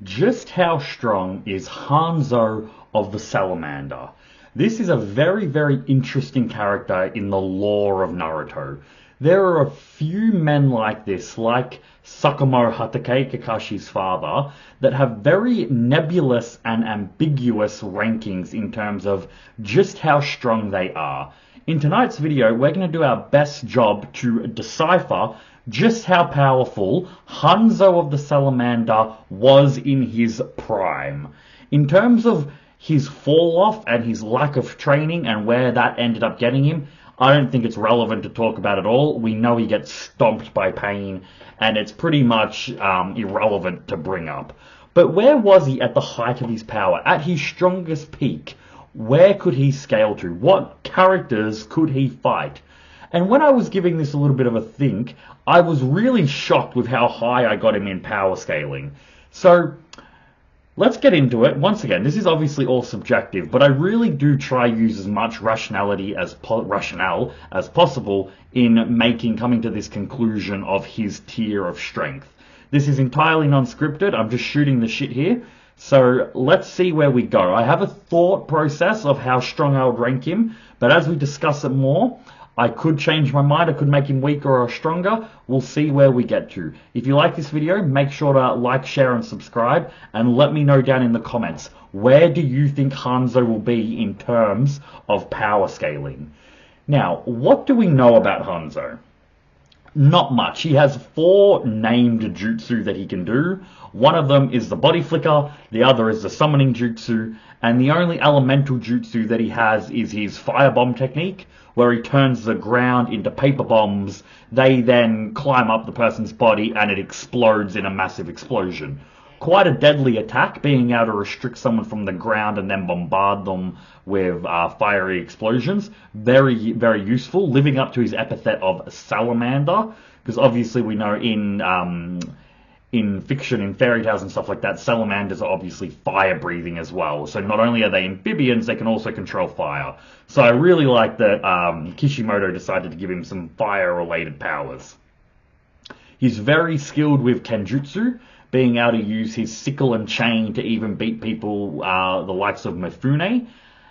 Just how strong is Hanzo of the Salamander? This is a very, very interesting character in the lore of Naruto. There are a few men like this, like Sakumo Hatake, Kakashi's father, that have very nebulous and ambiguous rankings in terms of just how strong they are. In tonight's video, we're going to do our best job to decipher just how powerful Hanzo of the Salamander was in his prime. In terms of his fall off and his lack of training and where that ended up getting him, I don't think it's relevant to talk about at all. We know he gets stomped by Pain, and it's pretty much irrelevant to bring up. But where was he at the height of his power, at his strongest peak? Where could he scale to? What characters could he fight? And when I was giving this a little bit of a think, I was really shocked with how high I got him in power scaling. So let's get into it. Once again, this is obviously all subjective, but I really do try use as much rationale as possible in coming to this conclusion of his tier of strength. This is entirely non-scripted. I'm just shooting the shit here. So let's see where we go. I have a thought process of how strong I would rank him, but as we discuss it more, I could change my mind. I could make him weaker or stronger. We'll see where we get to. If you like this video, make sure to like, share, and subscribe. And let me know down in the comments, where do you think Hanzo will be in terms of power scaling? Now, what do we know about Hanzo? Not much. He has 4 named jutsu that he can do. One of them is the body flicker, the other is the summoning jutsu, and the only elemental jutsu that he has is his firebomb technique, where he turns the ground into paper bombs. They then climb up the person's body and it explodes in a massive explosion. Quite a deadly attack, being able to restrict someone from the ground and then bombard them with fiery explosions. Very, very useful, living up to his epithet of salamander, because obviously we know in fiction, in fairy tales and stuff like that, salamanders are obviously fire-breathing as well. So not only are they amphibians, they can also control fire. So I really like that Kishimoto decided to give him some fire-related powers. He's very skilled with kenjutsu, being able to use his sickle and chain to even beat people the likes of Mifune.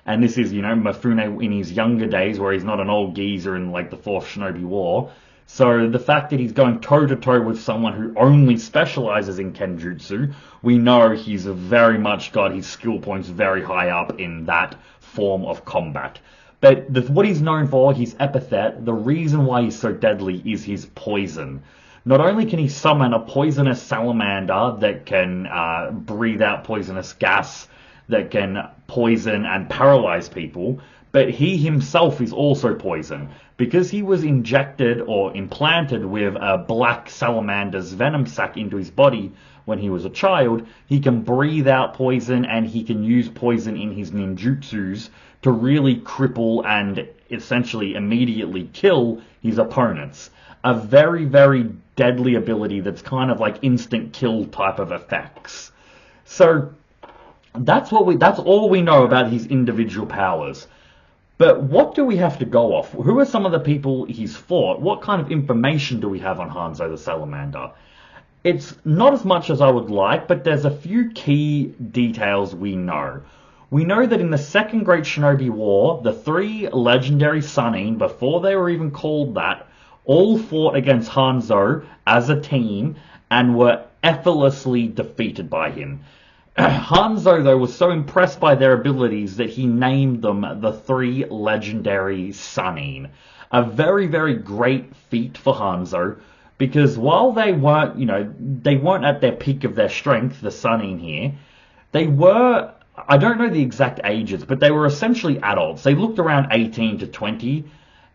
And this is, Mifune in his younger days, where he's not an old geezer in, like, the 4th Shinobi War. So the fact that he's going toe-to-toe with someone who only specializes in kenjutsu, we know he's very much got his skill points very high up in that form of combat. But what he's known for, his epithet, the reason why he's so deadly is his poison. Not only can he summon a poisonous salamander that can breathe out poisonous gas, that can poison and paralyze people, but he himself is also poison. Because he was injected or implanted with a black salamander's venom sac into his body when he was a child, he can breathe out poison and he can use poison in his ninjutsus to really cripple and essentially immediately kill his opponents. A very, very deadly ability that's kind of like instant kill type of effects. So that's all we know about his individual powers. But what do we have to go off? Who are some of the people he's fought? What kind of information do we have on Hanzo the Salamander? It's not as much as I would like, but there's a few key details we know. We know that in the Second Great Shinobi War, the 3 legendary Sannin, before they were even called that, all fought against Hanzo as a team and were effortlessly defeated by him. Hanzo, though, was so impressed by their abilities that he named them the 3 legendary Sannin. A very, very great feat for Hanzo, because while they weren't at their peak of their strength, the Sannin here, they were, I don't know the exact ages, but they were essentially adults. They looked around 18 to 20,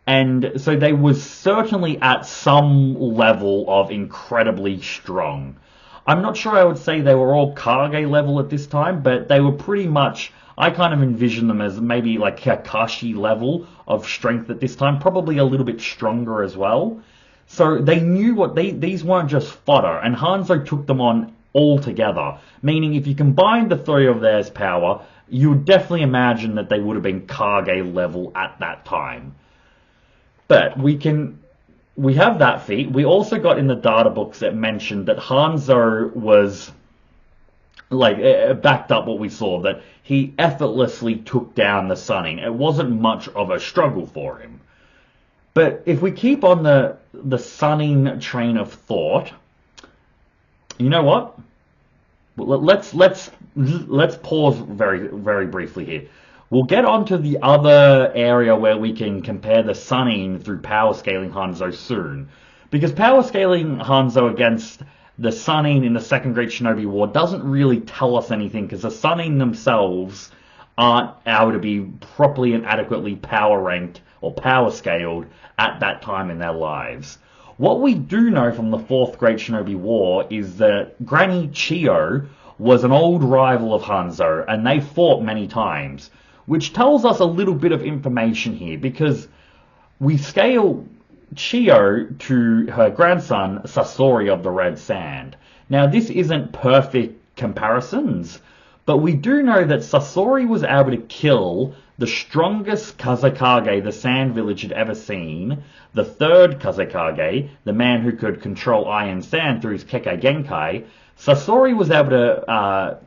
and so they were certainly at some level of incredibly strong. I'm not sure I would say they were all Kage level at this time, but they were pretty much, I kind of envision them as maybe like Kakashi level of strength at this time, probably a little bit stronger as well. So they knew these weren't just fodder, and Hanzo took them on all together, meaning if you combine the 3 of theirs power, you would definitely imagine that they would have been Kage level at that time. But we have that feat. We also got in the data books that mentioned that Hanzo was like it backed up what we saw, that he effortlessly took down the Sannin. It wasn't much of a struggle for him. But if we keep on the Sannin train of thought, you know what? Let's pause very briefly here. We'll get on to the other area where we can compare the Sannin through power scaling Hanzo soon. Because power scaling Hanzo against the Sannin in the Second Great Shinobi War doesn't really tell us anything, because the Sannin themselves aren't able to be properly and adequately power ranked or power scaled at that time in their lives. What we do know from the Fourth Great Shinobi War is that Granny Chio was an old rival of Hanzo, and they fought many times, which tells us a little bit of information here, because we scale Chio to her grandson, Sasori of the Red Sand. Now, this isn't perfect comparisons, but we do know that Sasori was able to kill the strongest Kazekage the Sand Village had ever seen, the third Kazekage, the man who could control iron sand through his Kekkei Genkai. Sasori was able to,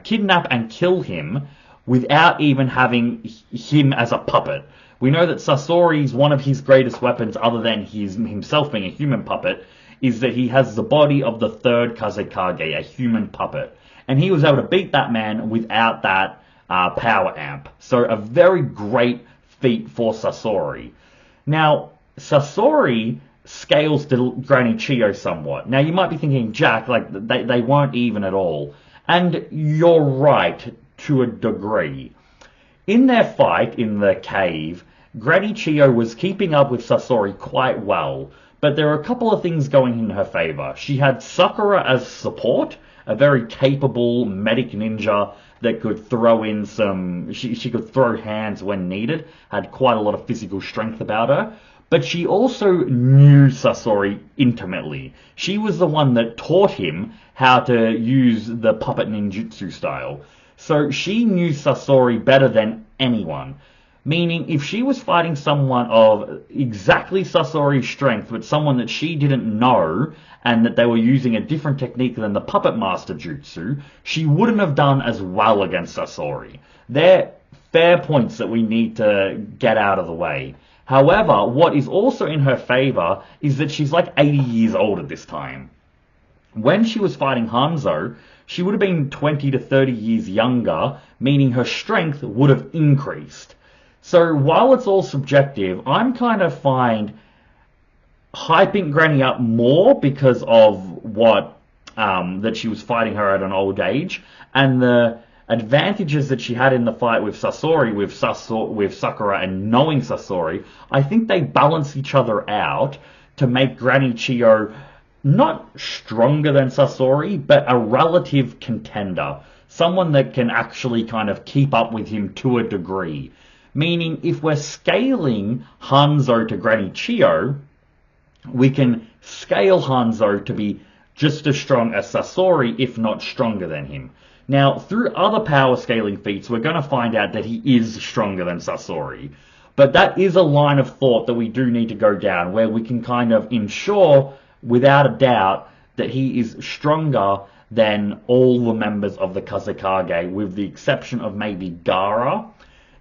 kidnap and kill him without even having him as a puppet. We know that Sasori's one of his greatest weapons, other than himself being a human puppet, is that he has the body of the third Kazekage, a human puppet. And he was able to beat that man without that power amp. So a very great feat for Sasori. Now, Sasori scales to Granny Chio somewhat. Now, you might be thinking, Jack, like, they weren't even at all. And you're right, to a degree. In their fight in the cave, Granny Chio was keeping up with Sasori quite well, but there are a couple of things going in her favor. She had Sakura as support, a very capable medic ninja that could throw in she could throw hands when needed, had quite a lot of physical strength about her. But she also knew Sasori intimately. She was the one that taught him how to use the puppet ninjutsu style. So she knew Sasori better than anyone. Meaning, if she was fighting someone of exactly Sasori's strength, but someone that she didn't know, and that they were using a different technique than the Puppet Master Jutsu, she wouldn't have done as well against Sasori. They're fair points that we need to get out of the way. However, what is also in her favor is that she's like 80 years old at this time. When she was fighting Hanzo, she would have been 20 to 30 years younger, meaning her strength would have increased. So while it's all subjective, I'm kind of fine hyping Granny up more because of what that she was fighting her at an old age, and the advantages that she had in the fight with Sasori, with Sakura, and knowing Sasori. I think they balance each other out to make Granny Chio not stronger than Sasori, but a relative contender. Someone that can actually kind of keep up with him to a degree. Meaning, if we're scaling Hanzo to Granny Chio, we can scale Hanzo to be just as strong as Sasori, if not stronger than him. Now, through other power scaling feats, we're going to find out that he is stronger than Sasori. But that is a line of thought that we do need to go down, where we can kind of ensure, without a doubt, that he is stronger than all the members of the Kazekage, with the exception of maybe Gaara.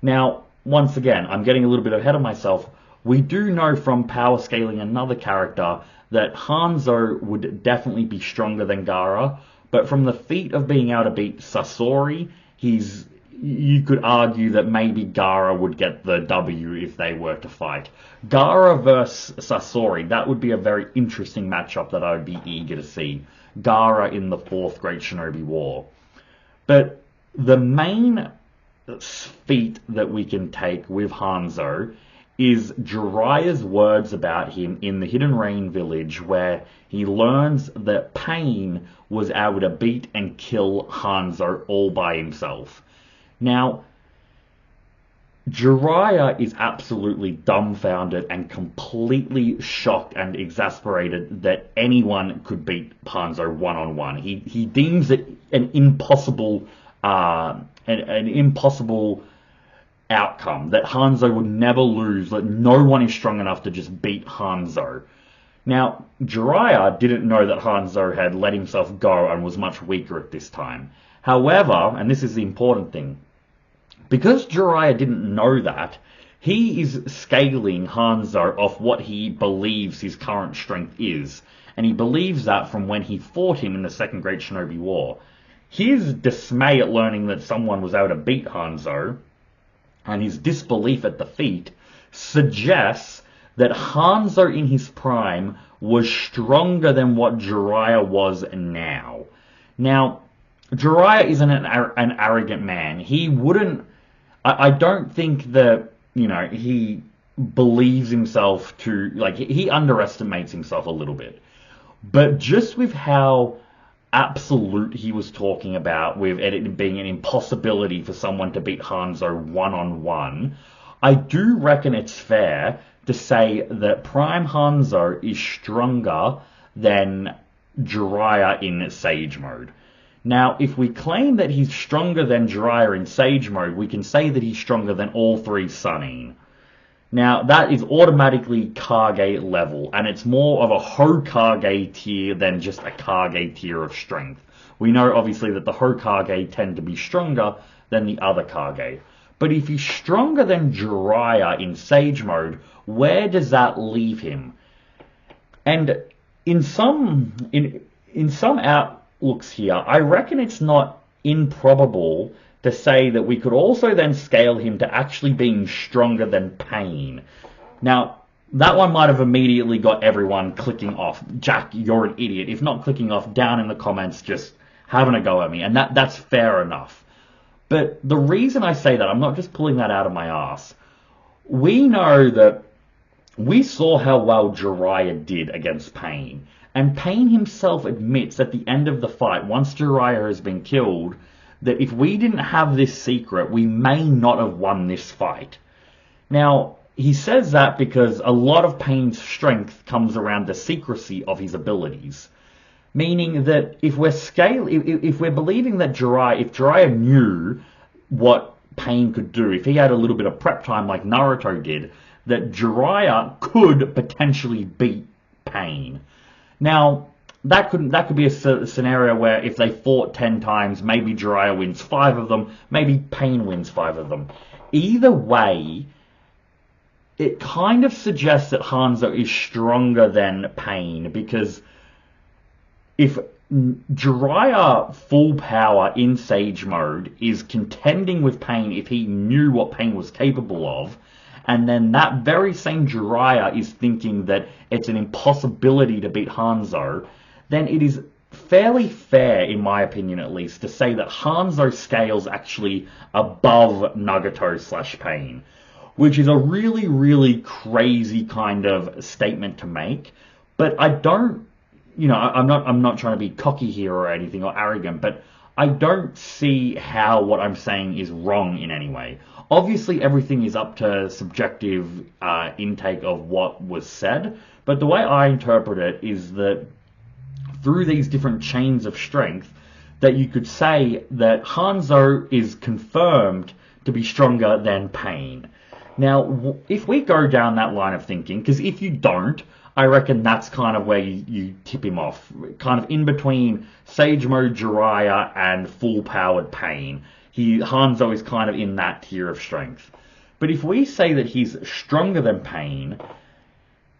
Now, once again, I'm getting a little bit ahead of myself. We do know from power scaling another character that Hanzo would definitely be stronger than Gaara, but from the feat of being able to beat Sasori, you could argue that maybe Gaara would get the W if they were to fight. Gaara versus Sasori, that would be a very interesting matchup that I would be eager to see. Gaara in the Fourth Great Shinobi War. But the main feat that we can take with Hanzo is Jiraiya's words about him in the Hidden Rain Village, where he learns that Pain was able to beat and kill Hanzo all by himself. Now, Jiraiya is absolutely dumbfounded and completely shocked and exasperated that anyone could beat Hanzo one-on-one. He deems it an impossible outcome, that Hanzo would never lose, that no one is strong enough to just beat Hanzo. Now, Jiraiya didn't know that Hanzo had let himself go and was much weaker at this time. However, and this is the important thing, because Jiraiya didn't know that, he is scaling Hanzo off what he believes his current strength is. And he believes that from when he fought him in the Second Great Shinobi War. His dismay at learning that someone was able to beat Hanzo, and his disbelief at the feat, suggests that Hanzo in his prime was stronger than what Jiraiya was now. Now, Jiraiya isn't an arrogant man. He wouldn't... I don't think that, he believes himself to... Like, he underestimates himself a little bit. But just with how absolute he was talking about, with it being an impossibility for someone to beat Hanzo one-on-one, I do reckon it's fair to say that Prime Hanzo is stronger than Jiraiya in Sage Mode. Now, if we claim that he's stronger than Jiraiya in Sage Mode, we can say that he's stronger than all three Sannin. Now, that is automatically Kage level, and it's more of a Hokage tier than just a Kage tier of strength. We know, obviously, that the Hokage tend to be stronger than the other Kage. But if he's stronger than Jiraiya in Sage Mode, where does that leave him? And in some outlooks here, I reckon it's not improbable to say that we could also then scale him to actually being stronger than Pain. Now, that one might have immediately got everyone clicking off. Jack, you're an idiot. If not clicking off, down in the comments, just having a go at me. And that's fair enough. But the reason I say that, I'm not just pulling that out of my ass. We know that we saw how well Jiraiya did against Pain. And Pain himself admits at the end of the fight, once Jiraiya has been killed, that if we didn't have this secret, we may not have won this fight. Now, he says that because a lot of Pain's strength comes around the secrecy of his abilities. Meaning that if we're believing that if Jiraiya knew what Pain could do, if he had a little bit of prep time like Naruto did, that Jiraiya could potentially beat Pain. Now, that could be a scenario where if they fought 10 times, maybe Jiraiya wins 5 of them, maybe Pain wins 5 of them. Either way, it kind of suggests that Hanzo is stronger than Pain, because if Jiraiya full power in Sage Mode is contending with Pain if he knew what Pain was capable of, and then that very same Jiraiya is thinking that it's an impossibility to beat Hanzo, then it is fairly fair, in my opinion at least, to say that Hanzo scales actually above Nagato/Pain, which is a really, really crazy kind of statement to make. But I don't, I'm not trying to be cocky here or anything or arrogant, but I don't see how what I'm saying is wrong in any way. Obviously, everything is up to subjective intake of what was said, but the way I interpret it is that through these different chains of strength, that you could say that Hanzo is confirmed to be stronger than Pain. Now, if we go down that line of thinking, because if you don't, I reckon that's kind of where you tip him off. Kind of in between Sage Mode Jiraiya and full-powered Pain. Hanzo is kind of in that tier of strength. But if we say that he's stronger than Pain,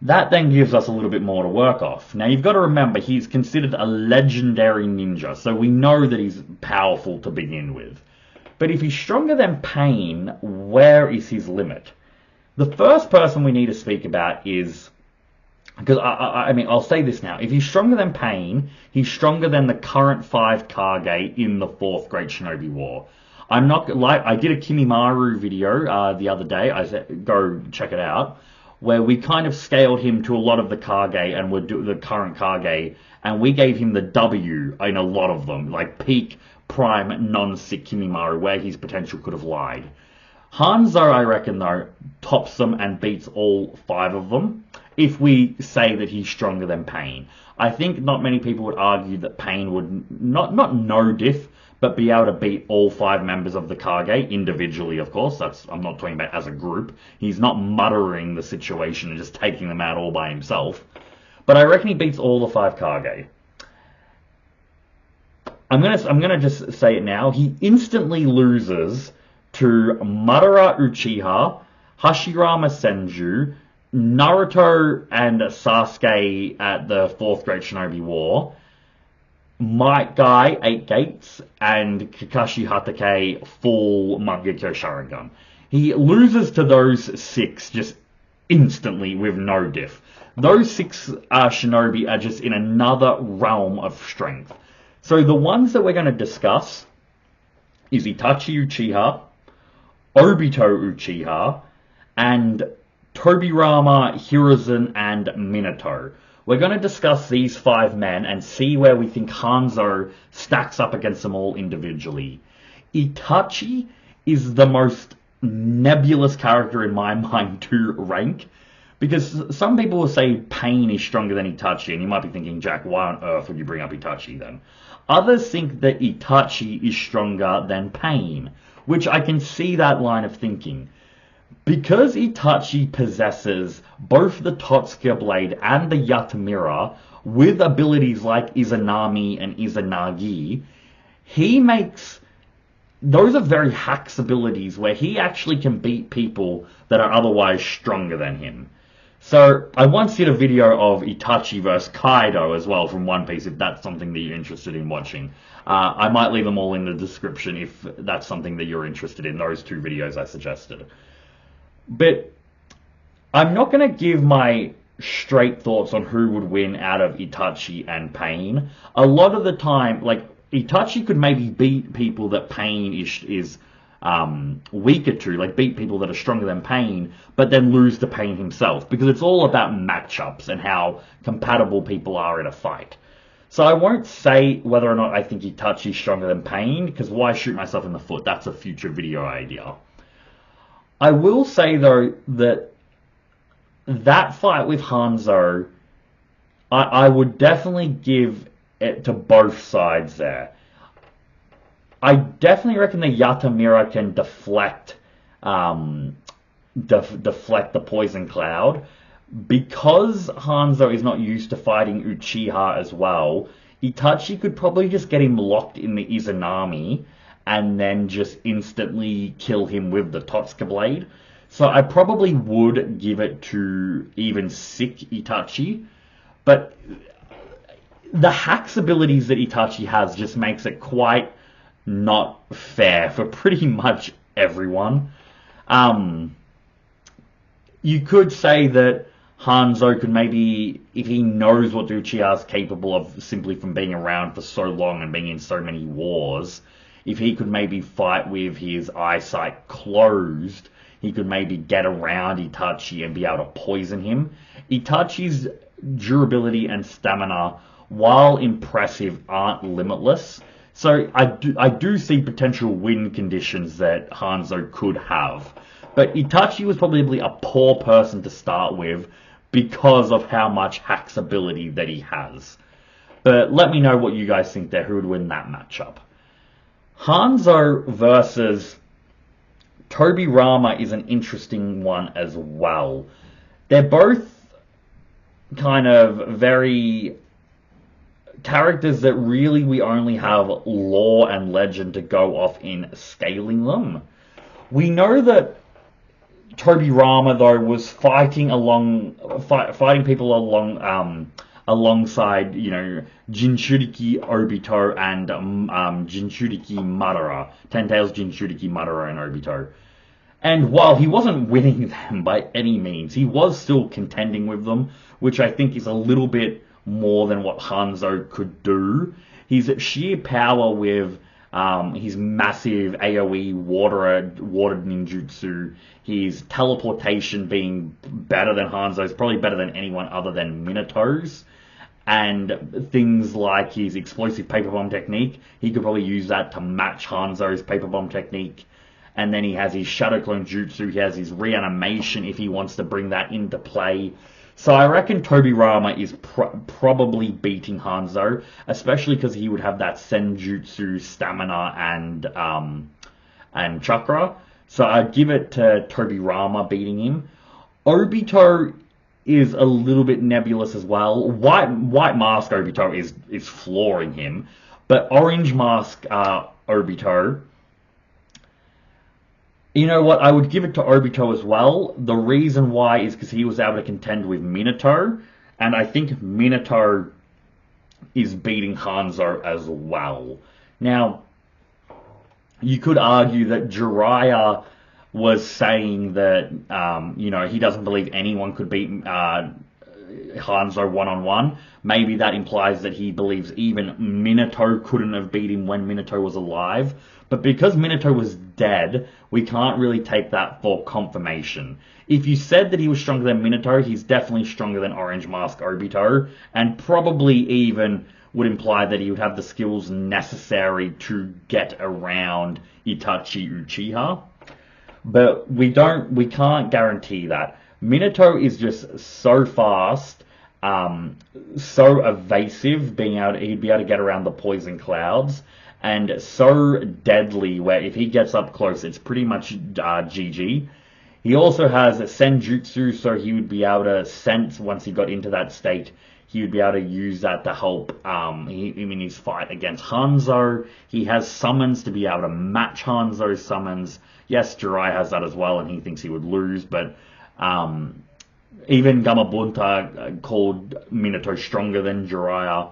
that then gives us a little bit more to work off. Now, you've got to remember, he's considered a legendary ninja, so we know that he's powerful to begin with. But if he's stronger than Pain, where is his limit? The first person we need to speak about is... Because, I'll say this now. If he's stronger than Pain, he's stronger than the current 5 Kage in the 4th Great Shinobi War. I did a Kimimaru video the other day. I said, go check it out, where we kind of scaled him to a lot of the Kage and would do the current Kage, and we gave him the W in a lot of them, like peak, prime, non-sick Kimimaru, where his potential could have lied. Hanzo, I reckon, though, tops them and beats all 5 of them, if we say that he's stronger than Pain. I think not many people would argue that Pain would, not no diff, but be able to beat all 5 members of the Kage, individually, of course. I'm not talking about as a group. He's not muttering the situation and just taking them out all by himself. but I reckon he beats all the 5 Kage. I'm gonna just say it now. He instantly loses to Madara Uchiha, Hashirama Senju, Naruto and Sasuke at the 4th Great Shinobi War, Might Guy 8 Gates, and Kakashi Hatake full Mangekyo Sharingan. He loses to those 6 just instantly with no diff. Those 6 shinobi are just in another realm of strength. So the ones that we're going to discuss is Itachi Uchiha, Obito Uchiha, and Tobirama, Hiruzen, and Minato. We're going to discuss these 5 men and see where we think Hanzo stacks up against them all individually. Itachi is the most nebulous character in my mind to rank, because some people will say Pain is stronger than Itachi, and you might be thinking, Jack, why on earth would you bring up Itachi then? Others think that Itachi is stronger than Pain, which I can see that line of thinking. Because Itachi possesses both the Totsuka Blade and the Yatamira with abilities like Izanami and Izanagi, he makes... Those are very hacks abilities where he actually can beat people that are otherwise stronger than him. So, I once did a video of Itachi vs Kaido as well from One Piece, if that's something that you're interested in watching. I might leave them all in the description if that's something that you're interested in, those 2 videos I suggested. But I'm not going to give my straight thoughts on who would win out of Itachi and Pain. A lot of the time, like, Itachi could maybe beat people that Pain is weaker to, like beat people that are stronger than Pain, but then lose to Pain himself, because it's all about matchups and how compatible people are in a fight. So I won't say whether or not I think Itachi is stronger than Pain, because why shoot myself in the foot? That's a future video idea. I will say, though, that fight with Hanzo, I would definitely give it to both sides there. I definitely reckon the Yatamira can deflect deflect the poison cloud. Because Hanzo is not used to fighting Uchiha as well, Itachi could probably just get him locked in the Izanami and then just instantly kill him with the Totsuka Blade. So I probably would give it to even sick Itachi, but the hacks abilities that Itachi has just makes it quite not fair for pretty much everyone. You could say that Hanzo could maybe, if he knows what Uchiha is capable of simply from being around for so long and being in so many wars, if he could maybe fight with his eyesight closed, he could maybe get around Itachi and be able to poison him. Itachi's durability and stamina, while impressive, aren't limitless. So I do see potential win conditions that Hanzo could have. But Itachi was probably a poor person to start with because of how much hacks ability that he has. But let me know what you guys think there. Who would win that matchup? Hanzo versus Tobirama is an interesting one as well. They're both kind of very characters that really we only have lore and legend to go off in scaling them. We know that Tobirama, though, was fighting people alongside, Jinchuriki Obito and Jinchuriki Madara, Ten Tails Jinchuriki Madara and Obito. And while he wasn't winning them by any means, he was still contending with them, which I think is a little bit more than what Hanzo could do. His sheer power with his massive AoE water ninjutsu, his teleportation being better than Hanzo's, probably better than anyone other than Minato's, and things like his explosive paper bomb technique, he could probably use that to match Hanzo's paper bomb technique. And then he has his Shadow Clone Jutsu, he has his reanimation if he wants to bring that into play. So I reckon Tobirama is probably beating Hanzo, especially because he would have that Senjutsu stamina and chakra. So I'd give it to Tobirama beating him. Obito is a little bit nebulous as well. White Mask Obito is flooring him, but Orange Mask Obito, you know what? I would give it to Obito as well. The reason why is because he was able to contend with Minato, and I think Minato is beating Hanzo as well. Now, you could argue that Jiraiya was saying that, he doesn't believe anyone could beat Hanzo one-on-one. Maybe that implies that he believes even Minato couldn't have beat him when Minato was alive. But because Minato was dead, we can't really take that for confirmation. If you said that he was stronger than Minato, he's definitely stronger than Orange Mask Obito, and probably even would imply that he would have the skills necessary to get around Itachi Uchiha. But we can't guarantee that. Minato is just so fast, so evasive, he'd be able to get around the poison clouds, and so deadly where if he gets up close, it's pretty much GG. He also has Senjutsu, so he would be able to sense once he got into that state. He would be able to use that to help in his fight against Hanzo. He has summons to be able to match Hanzo's summons. Yes, Jiraiya has that as well, and he thinks he would lose, but even Gamabunta called Minato stronger than Jiraiya.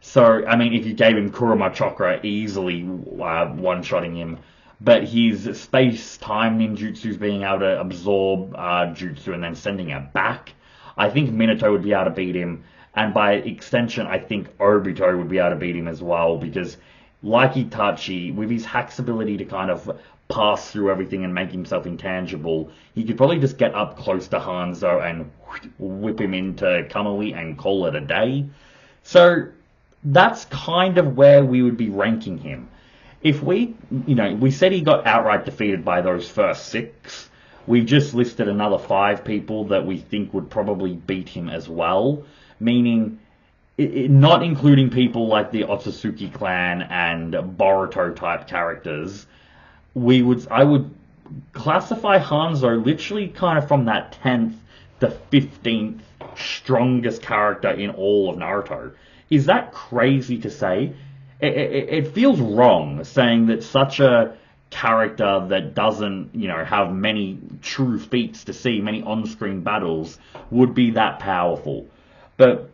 So, I mean, if you gave him Kurama Chakra, easily one-shotting him. But his space-time ninjutsu's being able to absorb jutsu and then sending it back. I think Minato would be able to beat him. And by extension, I think Obito would be able to beat him as well. Because, like Itachi, with his Hack's ability to kind of pass through everything and make himself intangible, he could probably just get up close to Hanzo and whip him into Kamui and call it a day. So, that's kind of where we would be ranking him. If we said he got outright defeated by those first 6, we just listed another 5 people that we think would probably beat him as well, meaning not including people like the Otsutsuki clan and Boruto type characters. I would classify Hanzo literally kind of from that 10th to 15th strongest character in all of Naruto. Is that crazy to say? It feels wrong saying that such a character that doesn't, have many true feats to see, many on-screen battles, would be that powerful. But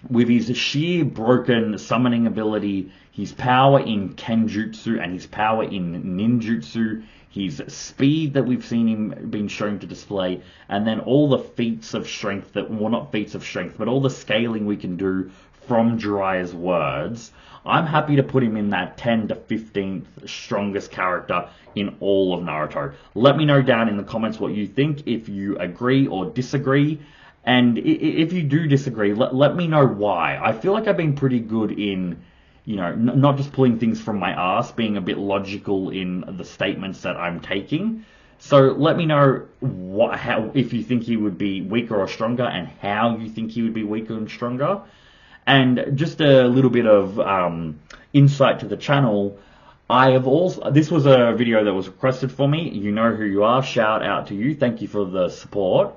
with his sheer broken summoning ability, his power in Kenjutsu and his power in Ninjutsu, his speed that we've seen him being shown to display, and then all the feats of strength not feats of strength, but all the scaling we can do from Jiraiya's words, I'm happy to put him in that 10 to 15th strongest character in all of Naruto. Let me know down in the comments what you think, if you agree or disagree. And if you do disagree, let me know why. I feel like I've been pretty good in, not just pulling things from my ass, being a bit logical in the statements that I'm taking. So let me know if you think he would be weaker or stronger, and how you think he would be weaker and stronger. And just a little bit of insight to the channel. This was a video that was requested for me. You know who you are. Shout out to you. Thank you for the support.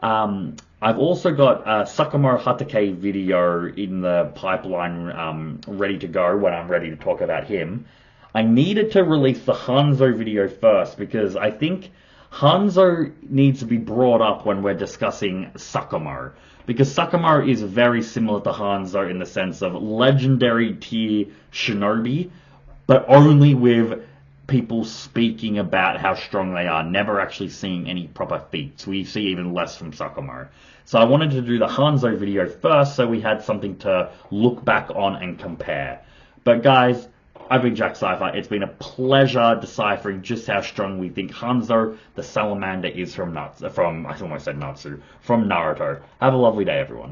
I've also got a Sakamoto Hatake video in the pipeline ready to go when I'm ready to talk about him. I needed to release the Hanzo video first because I think Hanzo needs to be brought up when we're discussing Sakamoto. Because Sakamoto is very similar to Hanzo in the sense of legendary tier shinobi, but only with people speaking about how strong they are, never actually seeing any proper feats. We see even less from Sakamoto. So I wanted to do the Hanzo video first so we had something to look back on and compare. But guys, I've been JackCypher. It's been a pleasure deciphering just how strong we think Hanzo the Salamander is from Naruto. Have a lovely day, everyone.